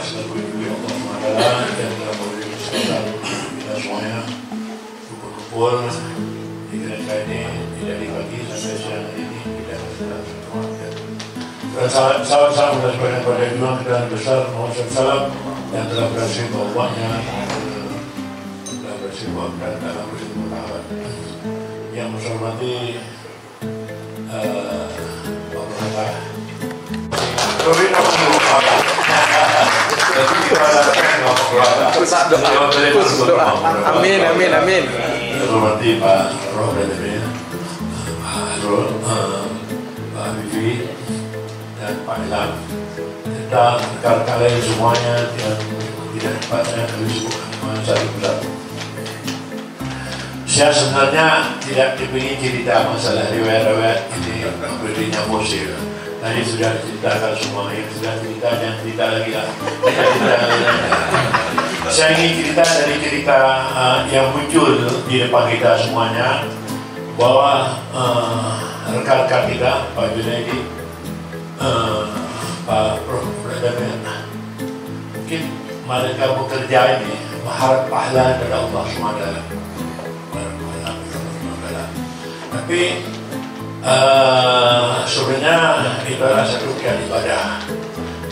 selaku Ibu Allah SWT yang telah memberi kesempatan kita semuanya berkumpul di gereja ini dari pagi sampai siang ini kita sedang berdoa. Salam kepada Imam dan besar Muhammad SAW yang telah berhasil membawanya, telah berhasil membawakan dalam persidangan yang menghormati pemerintah. Amin, amin, amin. Hormati Pak Roh dan Pak Azrul, Pak Vivi dan Pak Ilham, serta rekan-rekan semuanya yang tidak dapatnya kami sebutkan satu-satu. Saya sebenarnya tidak dipingin cerita masalah riwayat-riwayat ini berdirinya fosil. Tadi sudah diceritakan semua, yang sudah cerita jangan cerita lagi lah. Saya ingin cerita dari cerita yang muncul di depan kita semuanya, bahwa rekan-rekan kita, Pak Junaidi, Pak Prof. mungkin mereka bekerja ini mengharap pahala dari Allah SWT. Tapi sebenarnya itu adalah satu ibadah.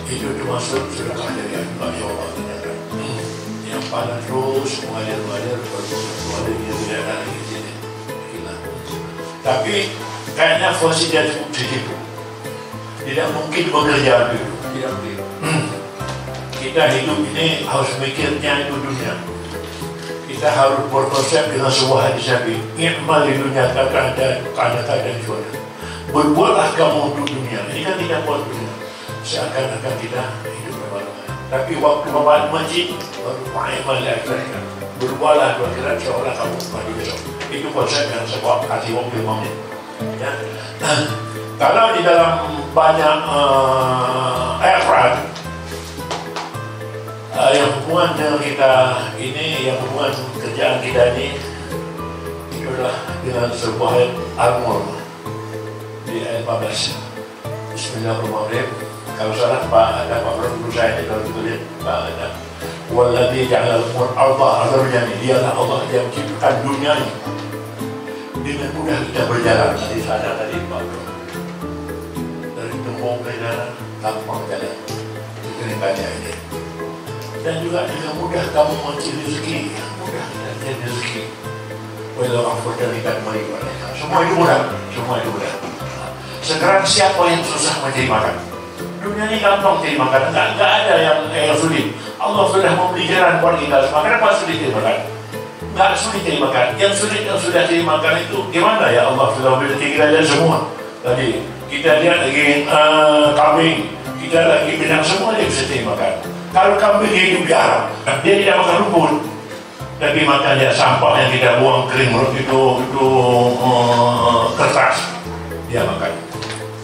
Itu termasuk sudah dari Allah yang pada terus mengalir dia tidak ada lagi di sini. Tapi kayaknya fungsi dia cukup sedikit. Tidak mungkin bekerja dulu. Tidak mungkin. Kita hidup ini harus mikirnya itu dunia. Kita harus berkonsep dengan sebuah hadis Nabi. I'mal di dunia kata dan jual. Berbuatlah kamu untuk dunia. Ini kan tidak buat dunia. Seakan-akan kita hidup bersama. Tapi waktu membangun masjid, baru ma'amal di akhirat. Berbuatlah di akhirat seolah kamu mati besok. Itu konsep yang sebab kasih waktu imamnya. Ya. Kalau di dalam banyak ayat yang hubungan dengan kita ini, yang hubungan kerjaan kita ini, itu adalah dengan sebuah ayat Al-Mulk di ayat 14. Bismillahirrahmanirrahim. Kalau salah Pak ada Pak Prof. Saya kalau ditulis Pak ada. Walladzi ja'ala al-mulk arda dialah Allah yang menciptakan dunia ini. Dengan mudah kita berjalan. Tadi saya tadi Pak Prof. Dari tembok ke jalan, gampang jalan. Itu negaranya ini. Dan juga dengan mudah kamu mencari rezeki, mudah mencari rezeki. Walau afdal ikan mereka. Semua itu mudah, semua itu mudah. Sekarang siapa yang susah mencari makan? Dunia ini gampang cari makan, enggak ada yang sulit. Allah sudah memberi jalan buat kita. Kenapa sulit cari makan? Enggak sulit cari makan. Yang sulit yang sudah cari makan itu gimana ya? Allah sudah beri kita lihat semua. Tadi kita lihat lagi kambing, kita lagi binatang, semua dia bisa cari makan. Kalau kambing hidup di Arab, dia tidak makan rumput, tapi makan dia sampah yang kita buang kering itu kertas, dia makan.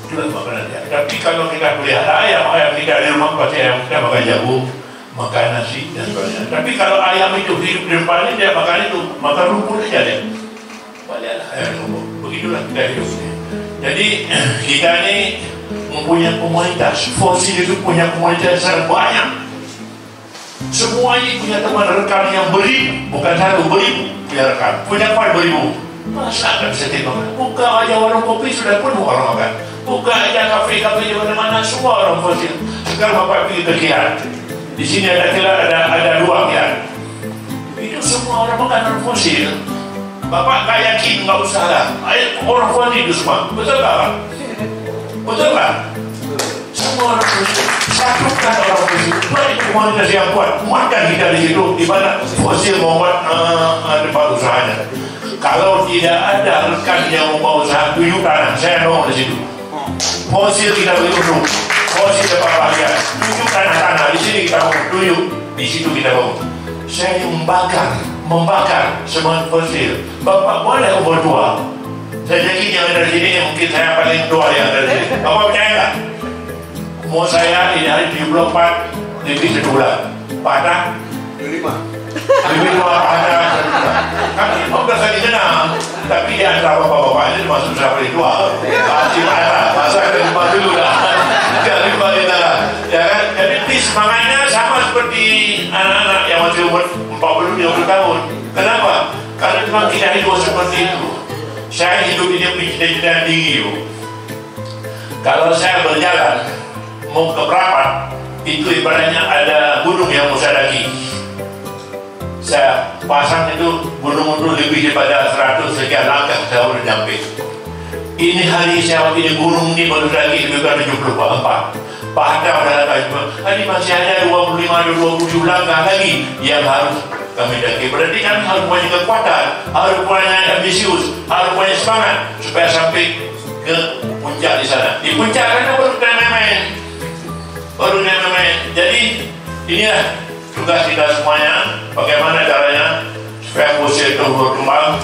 Itulah makanan dia. Tapi kalau kita pelihara ayam kita di rumah pasti ayam kita makan jagung, makan nasi dan sebagainya. Tapi kalau ayam itu hidup di depannya dia makan itu, makan rumput saja dia. Baliklah ayam rumput. Begitulah kita hidup. Jadi kita ini mempunyai komunitas. Fosil itu punya komunitas yang banyak. Semua ini punya teman rekan yang beribu, bukan satu, beribu punya rekan, punya kawan beribu. Masa akan bisa tiba? Buka aja warung kopi sudah penuh orang makan. Buka aja kafe-kafe di mana-mana semua orang fosil. Sekarang Bapak pergi ke Kiat. Di sini ada Kiat, ada dua Kiat. Itu semua orang makan orang fosil. Bapak nggak yakin, nggak usah lah. Orang fosil itu semua, betul nggak? Betul nggak? Semua orang fosil. Satukan orang fosil. Itu komunitas yang kuat. Muatkan kita di situ. Di mana fosil membuat tempat usahanya. Kalau tidak ada rekan yang membawa usaha, tunjuk tanah. Saya mau di situ. Fosil kita beruntung. Fosil dapat bahagia. Tunjuk tanah-tanah. Di sini kita mau tunjuk. Di situ kita mau. Saya membakar semangat fosil. Bapak boleh umur tua. Saya yakin yang ada di sini mungkin saya paling tua yang ada di sini. Bapak percaya nggak? Umur saya ini hari 74 lebih 1 bulan. Patah 75. Lebih tua patah 1 bulan. Kami 15 kali senang. Tapi di antara bapak-bapak ini masuk saya paling tua. Masih patah. Masa ada 5 dulu lah. Jangan 5 dulu lah. Ya kan? Jadi semangatnya sama masih umur 40-50 tahun. Kenapa? Karena memang kita hidup seperti itu. Saya hidup ini punya cita-cita tinggi. Kalau saya berjalan mau ke Prapat, itu ibaratnya ada gunung yang mau saya daki. Saya pasang itu gunung itu lebih daripada 100 sekian langkah saya udah nyampe. Ini hari saya ini gunung ini baru daki lebih dari 74. Pak Hatta udah kata, ini masih ada 25-27 langkah lagi yang harus kami daki. Berarti kami harus punya kekuatan, harus punya ambisius, harus punya semangat supaya sampai ke puncak di sana. Di puncak kan baru kita main-main. Jadi inilah tugas kita semuanya. Bagaimana caranya supaya fosil itu berkembang.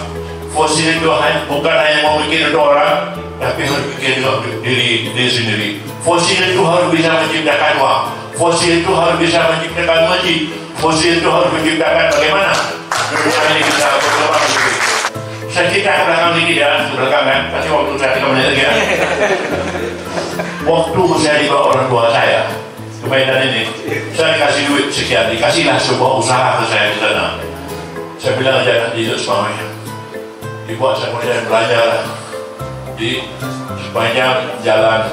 Fosil itu bukan hanya mau bikin itu orang, tapi harus bikin juga diri sendiri. Fosil itu harus bisa menciptakan uang. Fosil itu harus bisa menciptakan masjid. Fosil itu harus menciptakan bagaimana dunia ini bisa berkembang. Saya cerita ke belakang dikit ya, belakangan. Kasih waktu saya 3 menit lagi ya. Waktu saya dibawa orang tua saya ke Medan ini, saya dikasih duit sekian, dikasihlah sebuah usaha ke saya di sana. Saya bilang jangan hidup semuanya. Dibuat saya kemudian belajar di sepanjang jalan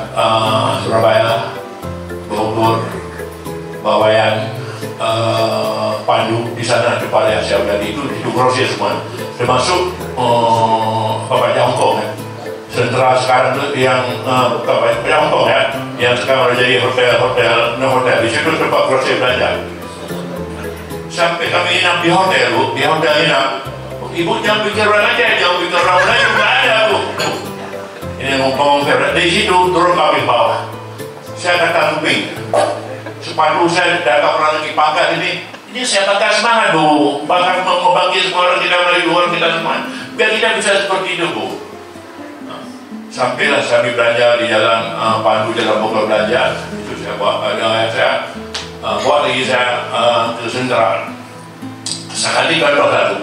Surabaya, Bogor, Bawayan, Pandu, di sana depan yang saya udah itu grosir semua, termasuk Bapak Hongkong ya. Sentral sekarang itu yang Bapak Hongkong ya, yang sekarang udah jadi hotel di situ tempat grosir belanja. Sampai kami inap di hotel, Bu, di hotel inap. Ibu jangan pikir orang aja, jangan pikir orang lain juga ada, Bu. Ini ngomong dari situ turun kami bawah. Saya kata Uping, sepatu saya datang orang lagi pangkat ini saya bakar semangat, Bu. Bakar membangkit semua orang kita dari luar kita semua. Biar kita bisa seperti itu, Bu. Sampailah kami belanja di jalan Pandu, jalan Bogor belanja. Itu saya buat lagi saya ke Sentral. Sekali contoh satu.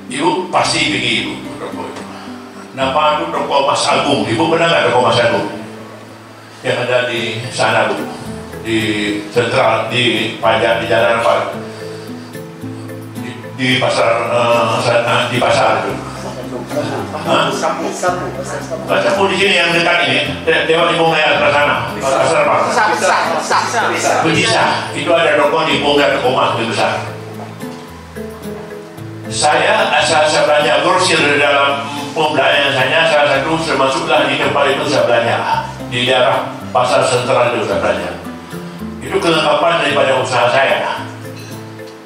Ibu pasti pergi ibu toko itu. Nama itu toko Mas Agung. Ibu pernah nggak toko Mas Agung? Yang ada di sana, Bu, di Sentral, di pajak, di jalan apa? Di pasar sana, di pasar itu. Sapu di sini yang dekat ini, lewat di Bunga ke sana. Pasar apa? Bisa. Itu ada toko di Bunga toko Mas lebih besar. Saya asal saya belanja grosir dalam pembelanjaan saya, salah satu termasuklah di tempat itu saya belanja di daerah pasar Sentral itu saya belanja. Itu kelengkapan daripada usaha saya.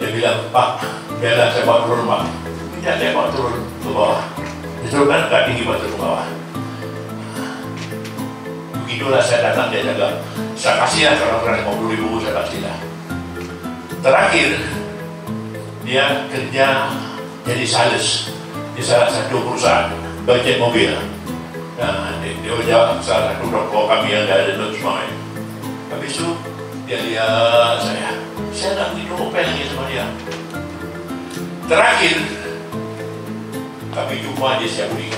Dia bilang, Pak, biarlah saya bawa turun, Pak. Tidak, saya bawa turun ke bawah. Itu kan gak tinggi bawa turun ke bawah. Begitulah saya datang, dia jaga. Saya kasihlah kalau kurang 50.000 saya kasihlah. Terakhir, dia kerja jadi sales di salah satu perusahaan budget mobil. Nah, dia jawab salah satu toko kami yang ada di semua. Habis itu dia lihat saya tak begitu open lagi sama dia. Terakhir kami jumpa di Syabudi.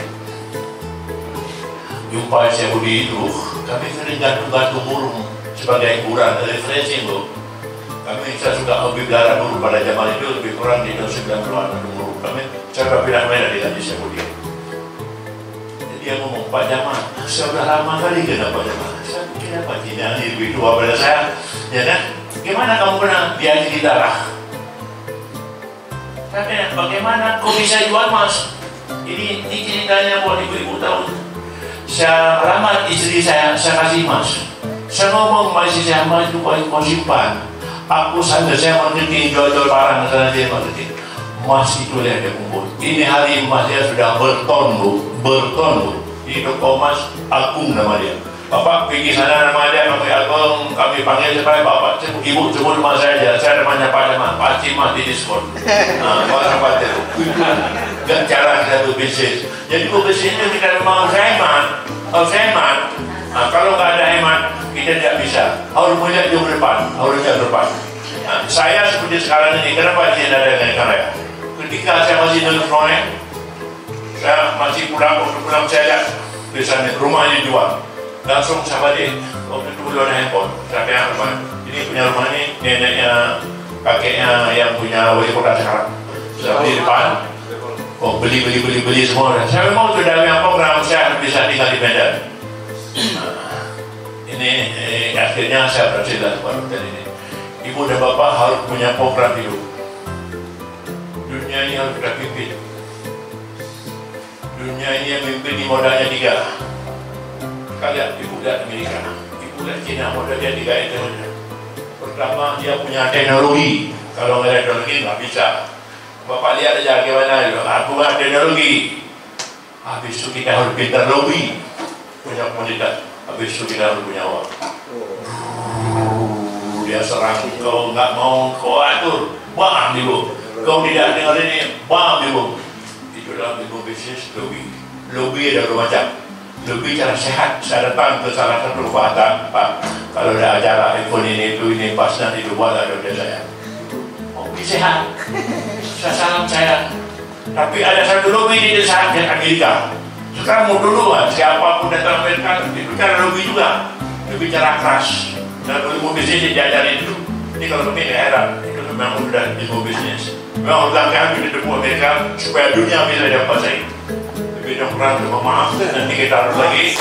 Jumpa di Syabudi itu kami sering gantung-gantung burung sebagai hiburan referensi, Bu. Saya suka hobi pelihara burung pada zaman itu lebih kurang di tahun 90-an burung. Saya sudah pindah Medan di Haji Syabudi. Jadi dia ngomong, Pak Jamal, saya sudah lama kali kena Pak Jamal. Saya pikir apa Cina ini lebih tua pada saya, ya kan? Gimana kamu pernah di Haji di darah? Katanya, bagaimana kau bisa jual mas? Ini ceritanya buat ibu-ibu tahu. Saya lamar istri saya kasih mas. Saya ngomong masih saya mas itu kau simpan. Aku sambil saya marketing jual-jual barang sana dia marketing. Mas itu yang dia kumpul. Ini hari emas dia sudah berton, Bu. Di toko Mas Agung nama dia. Bapak pergi sana nama dia, Bapak Agung, kami panggil supaya Bapak. Ibu sebut nama saya aja. Saya namanya Pak Jamal, Pak Cimah di diskon. Nah, Pak Jamal itu. Dan cara kita berbisnis. Jadi berbisnisnya kita memang hemat. Nah, kalau nggak ada hemat, kita tidak bisa. Harus melihat jauh depan. Nah, saya seperti sekarang ini, kenapa saya ada dengan karya? Ketika saya masih di Roy, saya masih pulang saya lihat di sana rumahnya jual. Langsung saya balik, waktu itu belum ada handphone. Saya bilang, ini punya rumah ini neneknya kakeknya yang punya wali kota sekarang sudah beli depan. Oh, beli semua. Saya memang sudah punya program saya bisa tinggal di Medan. Ini akhirnya saya berhasil dalam ini. Ibu dan bapak harus punya program hidup. Dunia ini harus kita pimpin. Dunia ini yang mimpin di modalnya 3. Kalian ibu lihat Amerika, ibu lihat Cina, modalnya 3 itu. Pertama dia punya teknologi. Kalau nggak ada teknologi nggak bisa. Bapak lihat aja gimana, aku nggak teknologi. Habis itu kita harus pintar lobby, punya komunitas. Habis itu kita harus punya uang. Dia serang, kau nggak mau kau atur, bang ibu. Kau tidak dengar ini, bang ibu. Itu dalam ibu bisnis lobby. Lobby ada dua macam. Lobby cara sehat. Saya datang ke salah satu kekuatan, Pak. Kalau ada acara iPhone ini pas nanti itu buat ada saya. Lobby sehat. Saya salam saya. Tapi ada satu lobby di saat di Amerika. Sekarang mau dulu siapapun datang Amerika itu cara lobby juga. Lobby cara keras. Dan ilmu bisnis diajarin itu. Ini kalau kami daerah itu memang sudah ilmu bisnis. Memang ulang di depan Amerika supaya dunia bisa dikuasai. Tapi dong kurang maaf nanti kita harus lagi.